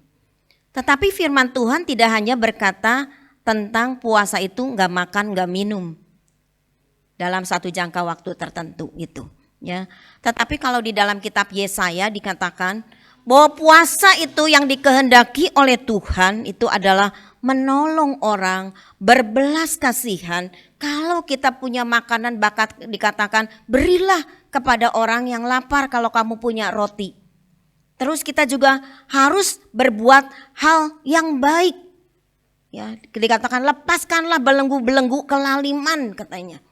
Tetapi firman Tuhan tidak hanya berkata tentang puasa itu nggak makan, nggak minum dalam satu jangka waktu tertentu gitu, ya. Tetapi kalau di dalam kitab Yesaya dikatakan bahwa puasa itu yang dikehendaki oleh Tuhan itu adalah menolong orang, berbelas kasihan. Kalau kita punya makanan, bakat dikatakan berilah kepada orang yang lapar kalau kamu punya roti. Terus kita juga harus berbuat hal yang baik. Ya, dikatakan lepaskanlah belenggu-belenggu kelaliman katanya.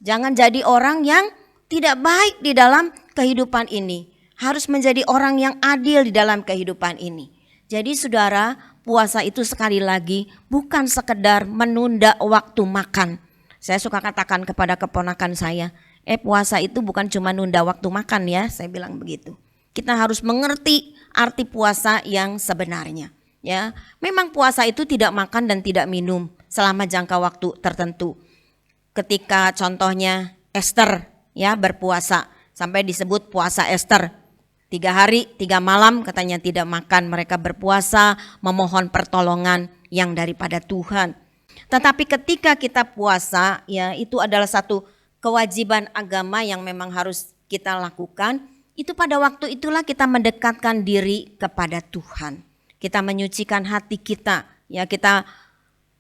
Jangan jadi orang yang tidak baik di dalam kehidupan ini. Harus menjadi orang yang adil di dalam kehidupan ini. Jadi saudara, puasa itu sekali lagi bukan sekedar menunda waktu makan. Saya suka katakan kepada keponakan saya, puasa itu bukan cuma nunda waktu makan ya, saya bilang begitu. Kita harus mengerti arti puasa yang sebenarnya. Ya, memang puasa itu tidak makan dan tidak minum selama jangka waktu tertentu. Ketika contohnya Esther ya berpuasa, sampai disebut puasa Esther. 3 hari 3 malam katanya tidak makan, mereka berpuasa memohon pertolongan yang daripada Tuhan. Tetapi ketika kita puasa ya itu adalah satu kewajiban agama yang memang harus kita lakukan. Itu pada waktu itulah kita mendekatkan diri kepada Tuhan. Kita menyucikan hati kita, ya kita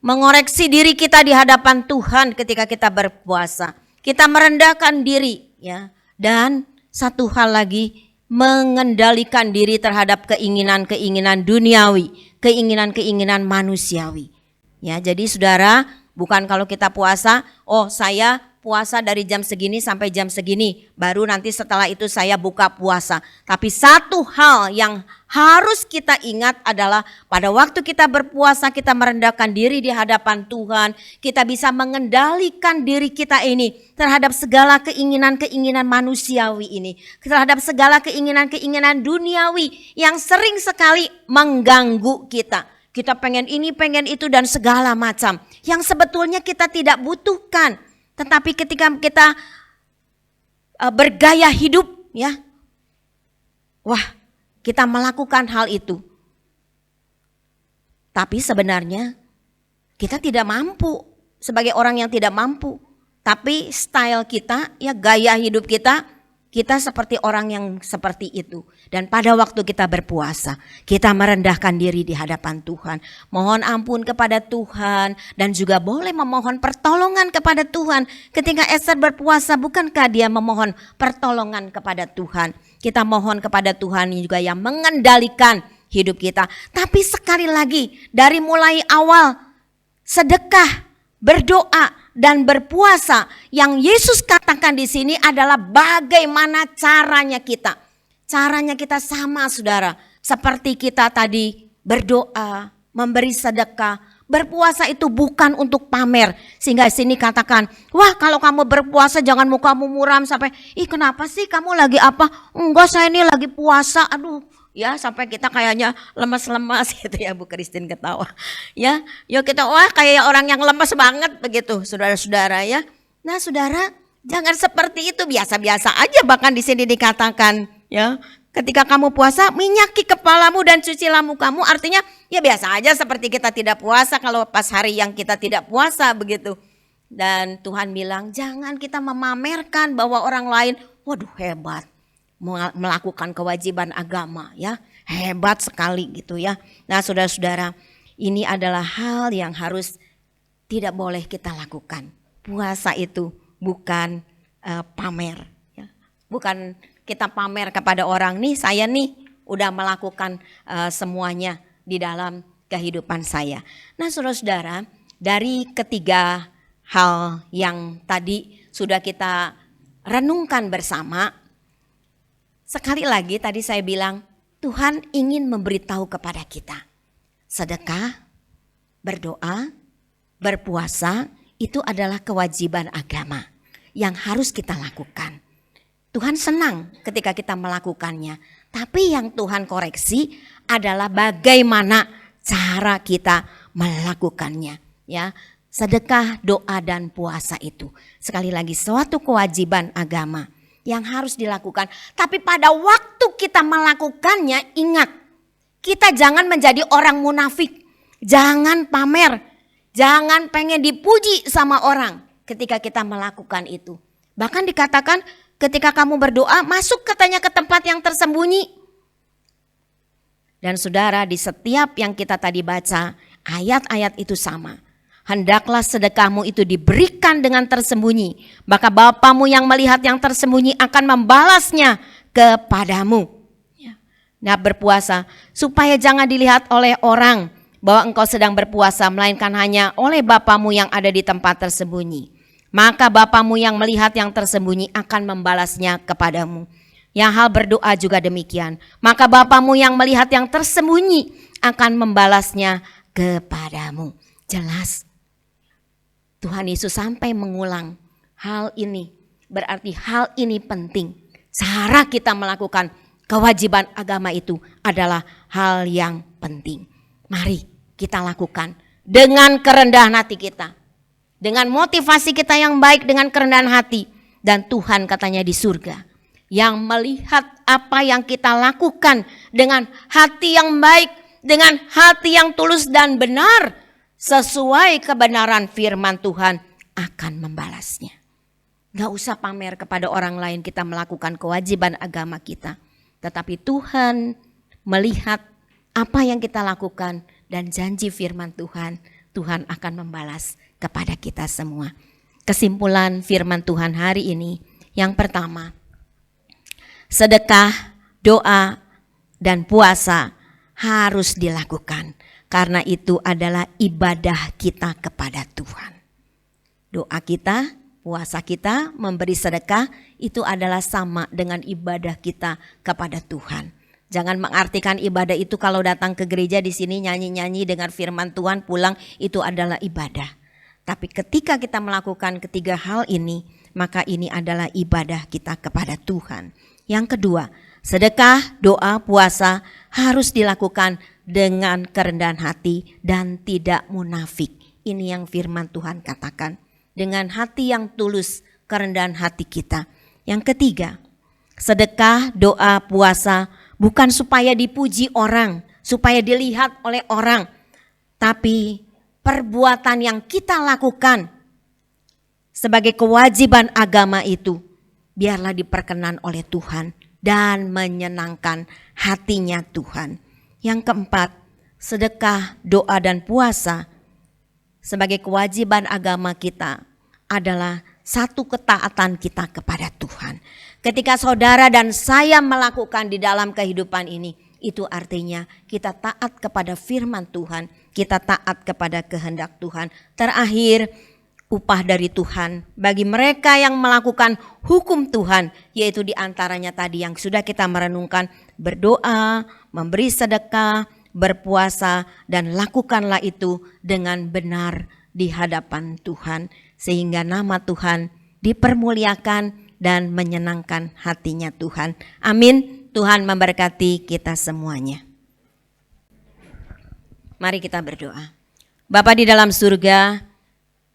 mengoreksi diri kita di hadapan Tuhan ketika kita berpuasa. Kita merendahkan diri ya. Dan satu hal lagi, mengendalikan diri terhadap keinginan-keinginan duniawi, keinginan-keinginan manusiawi. Ya, jadi saudara, bukan kalau kita puasa, oh saya puasa dari jam segini sampai jam segini, baru nanti setelah itu saya buka puasa. Tapi satu hal yang harus kita ingat adalah pada waktu kita berpuasa, kita merendahkan diri di hadapan Tuhan, kita bisa mengendalikan diri kita ini terhadap segala keinginan-keinginan manusiawi ini, terhadap segala keinginan-keinginan duniawi yang sering sekali mengganggu kita. Kita pengen ini, pengen itu dan segala macam yang sebetulnya kita tidak butuhkan. Tetapi ketika kita bergaya hidup ya, wah, kita melakukan hal itu. Tapi sebenarnya kita tidak mampu, sebagai orang yang tidak mampu. Tapi style kita, ya gaya hidup kita seperti orang yang seperti itu. Dan pada waktu kita berpuasa, kita merendahkan diri di hadapan Tuhan. Mohon ampun kepada Tuhan dan juga boleh memohon pertolongan kepada Tuhan. Ketika Esther berpuasa, bukankah dia memohon pertolongan kepada Tuhan? Kita mohon kepada Tuhan juga yang mengendalikan hidup kita. Tapi sekali lagi, dari mulai awal, sedekah, berdoa, dan berpuasa yang Yesus katakan di sini adalah bagaimana caranya kita. Caranya kita sama, saudara. Seperti kita tadi berdoa, memberi sedekah. Berpuasa itu bukan untuk pamer. Sehingga di sini katakan, wah kalau kamu berpuasa jangan mukamu muram sampai, ih kenapa sih kamu lagi apa? Enggak, saya ini lagi puasa, aduh. Ya sampai kita kayaknya lemas-lemas gitu ya, Bu Christine ketawa. Ya, yuk kita wah kayak orang yang lemas banget begitu, saudara-saudara ya. Nah, saudara, jangan seperti itu, biasa-biasa aja. Bahkan di sini dikatakan ya, ketika kamu puasa minyaki kepalamu dan cucilah mukamu, artinya ya biasa aja seperti kita tidak puasa kalau pas hari yang kita tidak puasa begitu. Dan Tuhan bilang jangan kita memamerkan bahwa orang lain, waduh hebat, melakukan kewajiban agama ya, hebat sekali gitu ya. Nah saudara-saudara, ini adalah hal yang harus tidak boleh kita lakukan. Puasa itu bukan pamer ya. Bukan kita pamer kepada orang, nih saya nih udah melakukan semuanya di dalam kehidupan saya. Nah saudara-saudara, dari ketiga hal yang tadi sudah kita renungkan bersama, sekali lagi tadi saya bilang Tuhan ingin memberitahu kepada kita. Sedekah, berdoa, berpuasa itu adalah kewajiban agama yang harus kita lakukan. Tuhan senang ketika kita melakukannya. Tapi yang Tuhan koreksi adalah bagaimana cara kita melakukannya. Ya, sedekah, doa dan puasa itu sekali lagi suatu kewajiban agama yang harus dilakukan. Tapi pada waktu kita melakukannya, ingat, kita jangan menjadi orang munafik. Jangan pamer, jangan pengen dipuji sama orang ketika kita melakukan itu. Bahkan dikatakan ketika kamu berdoa, masuk katanya ke tempat yang tersembunyi. Dan saudara, di setiap yang kita tadi baca, ayat-ayat itu sama. Hendaklah sedekahmu itu diberikan dengan tersembunyi, maka Bapamu yang melihat yang tersembunyi akan membalasnya kepadamu. Nah, berpuasa supaya jangan dilihat oleh orang bahwa engkau sedang berpuasa, melainkan hanya oleh Bapamu yang ada di tempat tersembunyi. Maka Bapamu yang melihat yang tersembunyi akan membalasnya kepadamu. Yang hal berdoa juga demikian. Maka Bapamu yang melihat yang tersembunyi akan membalasnya kepadamu. Jelas. Tuhan Yesus sampai mengulang hal ini. Berarti hal ini penting. Cara kita melakukan kewajiban agama itu adalah hal yang penting. Mari kita lakukan dengan kerendahan hati kita. Dengan motivasi kita yang baik, dengan kerendahan hati. Dan Tuhan katanya di surga yang melihat apa yang kita lakukan dengan hati yang baik, dengan hati yang tulus dan benar, sesuai kebenaran firman Tuhan akan membalasnya. Gak usah pamer kepada orang lain kita melakukan kewajiban agama kita. Tetapi Tuhan melihat apa yang kita lakukan dan janji firman Tuhan, Tuhan akan membalas kepada kita semua. Kesimpulan firman Tuhan hari ini, yang pertama, sedekah, doa, dan puasa harus dilakukan. Karena itu adalah ibadah kita kepada Tuhan. Doa kita, puasa kita, memberi sedekah itu adalah sama dengan ibadah kita kepada Tuhan. Jangan mengartikan ibadah itu kalau datang ke gereja di sini nyanyi-nyanyi dengar firman Tuhan pulang itu adalah ibadah. Tapi ketika kita melakukan ketiga hal ini, maka ini adalah ibadah kita kepada Tuhan. Yang kedua, sedekah, doa, puasa harus dilakukan dengan kerendahan hati dan tidak munafik. Ini yang firman Tuhan katakan. Dengan hati yang tulus, kerendahan hati kita. Yang ketiga, sedekah, doa, puasa bukan supaya dipuji orang, supaya dilihat oleh orang, tapi perbuatan yang kita lakukan sebagai kewajiban agama itu biarlah diperkenan oleh Tuhan dan menyenangkan hatinya Tuhan. Yang keempat, sedekah, doa, dan puasa sebagai kewajiban agama kita adalah satu ketaatan kita kepada Tuhan. Ketika saudara dan saya melakukan di dalam kehidupan ini, itu artinya kita taat kepada firman Tuhan, kita taat kepada kehendak Tuhan. Terakhir, upah dari Tuhan bagi mereka yang melakukan hukum Tuhan, yaitu diantaranya tadi yang sudah kita merenungkan, berdoa, memberi sedekah, berpuasa, dan lakukanlah itu dengan benar di hadapan Tuhan, sehingga nama Tuhan dipermuliakan dan menyenangkan hatinya Tuhan. Amin. Tuhan memberkati kita semuanya. Mari kita berdoa. Bapa di dalam surga,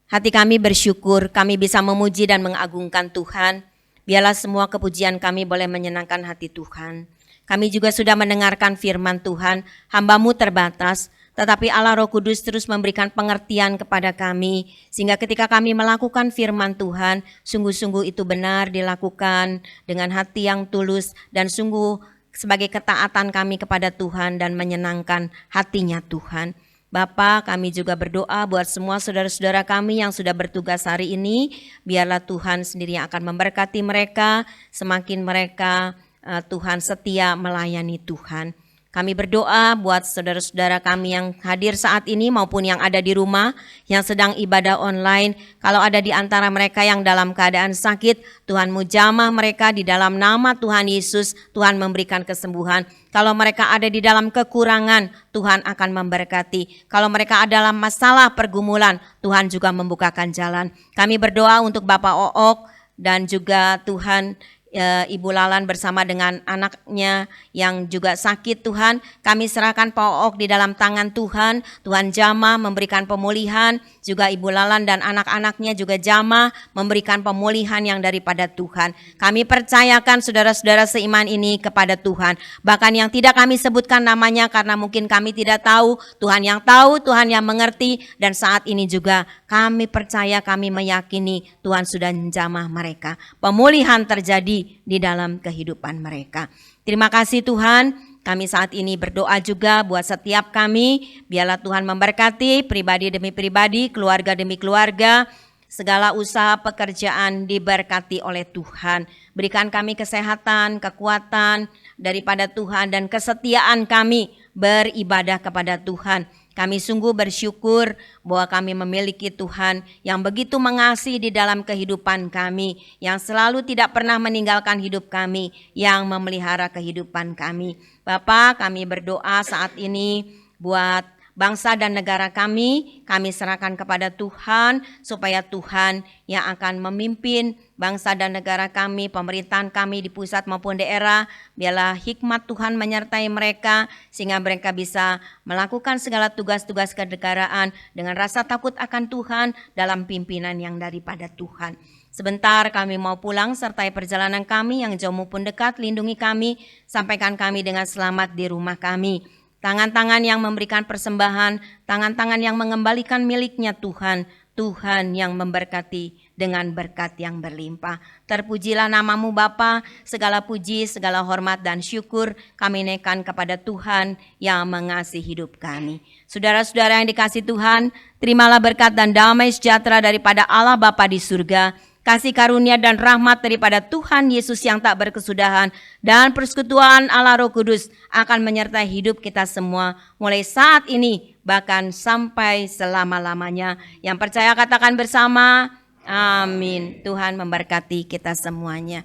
hati kami bersyukur kami bisa memuji dan mengagungkan Tuhan. Biarlah semua kepujian kami boleh menyenangkan hati Tuhan. Kami juga sudah mendengarkan firman Tuhan, hamba-Mu terbatas, tetapi Allah Roh Kudus terus memberikan pengertian kepada kami, sehingga ketika kami melakukan firman Tuhan, sungguh-sungguh itu benar dilakukan dengan hati yang tulus dan sungguh sebagai ketaatan kami kepada Tuhan dan menyenangkan hatinya Tuhan. Bapa, kami juga berdoa buat semua saudara-saudara kami yang sudah bertugas hari ini, biarlah Tuhan sendiri yang akan memberkati mereka, semakin mereka Tuhan setia melayani Tuhan. Kami berdoa buat saudara-saudara kami yang hadir saat ini maupun yang ada di rumah, yang sedang ibadah online. Kalau ada di antara mereka yang dalam keadaan sakit, Tuhan-Mu jamah mereka di dalam nama Tuhan Yesus. Tuhan memberikan kesembuhan. Kalau mereka ada di dalam kekurangan, Tuhan akan memberkati. Kalau mereka ada dalam masalah pergumulan, Tuhan juga membukakan jalan. Kami berdoa untuk Bapak Ook dan juga Tuhan Ibu Lalan bersama dengan anaknya yang juga sakit. Tuhan, kami serahkan Pak Ook di dalam tangan Tuhan. Tuhan jamah memberikan pemulihan, juga Ibu Lalan dan anak-anaknya juga jamah memberikan pemulihan yang daripada Tuhan. Kami percayakan saudara-saudara seiman ini kepada Tuhan. Bahkan yang tidak kami sebutkan namanya karena mungkin kami tidak tahu, Tuhan yang tahu, Tuhan yang mengerti. Dan saat ini juga kami percaya, kami meyakini Tuhan sudah menjamah mereka. Pemulihan terjadi di dalam kehidupan mereka. Terima kasih Tuhan. Kami saat ini berdoa juga buat setiap kami. Biarlah Tuhan memberkati pribadi demi pribadi, keluarga demi keluarga. Segala usaha pekerjaan diberkati oleh Tuhan. Berikan kami kesehatan, kekuatan daripada Tuhan dan kesetiaan kami beribadah kepada Tuhan. Kami sungguh bersyukur bahwa kami memiliki Tuhan yang begitu mengasihi di dalam kehidupan kami, yang selalu tidak pernah meninggalkan hidup kami, yang memelihara kehidupan kami. Bapa, kami berdoa saat ini buat bangsa dan negara kami serahkan kepada Tuhan, supaya Tuhan yang akan memimpin bangsa dan negara kami, pemerintahan kami di pusat maupun daerah. Biarlah hikmat Tuhan menyertai mereka, sehingga mereka bisa melakukan segala tugas-tugas kenegaraan dengan rasa takut akan Tuhan dalam pimpinan yang daripada Tuhan. Sebentar kami mau pulang, sertai perjalanan kami yang jauh maupun dekat, lindungi kami, sampaikan kami dengan selamat di rumah kami. Tangan-tangan yang memberikan persembahan, tangan-tangan yang mengembalikan miliknya Tuhan, Tuhan yang memberkati dengan berkat yang berlimpah. Terpujilah namamu Bapa, segala puji, segala hormat dan syukur kami naikkan kepada Tuhan yang mengasihi hidup kami. Saudara-saudara yang dikasihi Tuhan, terimalah berkat dan damai sejahtera daripada Allah Bapa di surga, kasih karunia dan rahmat daripada Tuhan Yesus yang tak berkesudahan, dan persekutuan Allah Roh Kudus akan menyertai hidup kita semua mulai saat ini bahkan sampai selama-lamanya. Yang percaya katakan bersama, amin. Tuhan memberkati kita semuanya.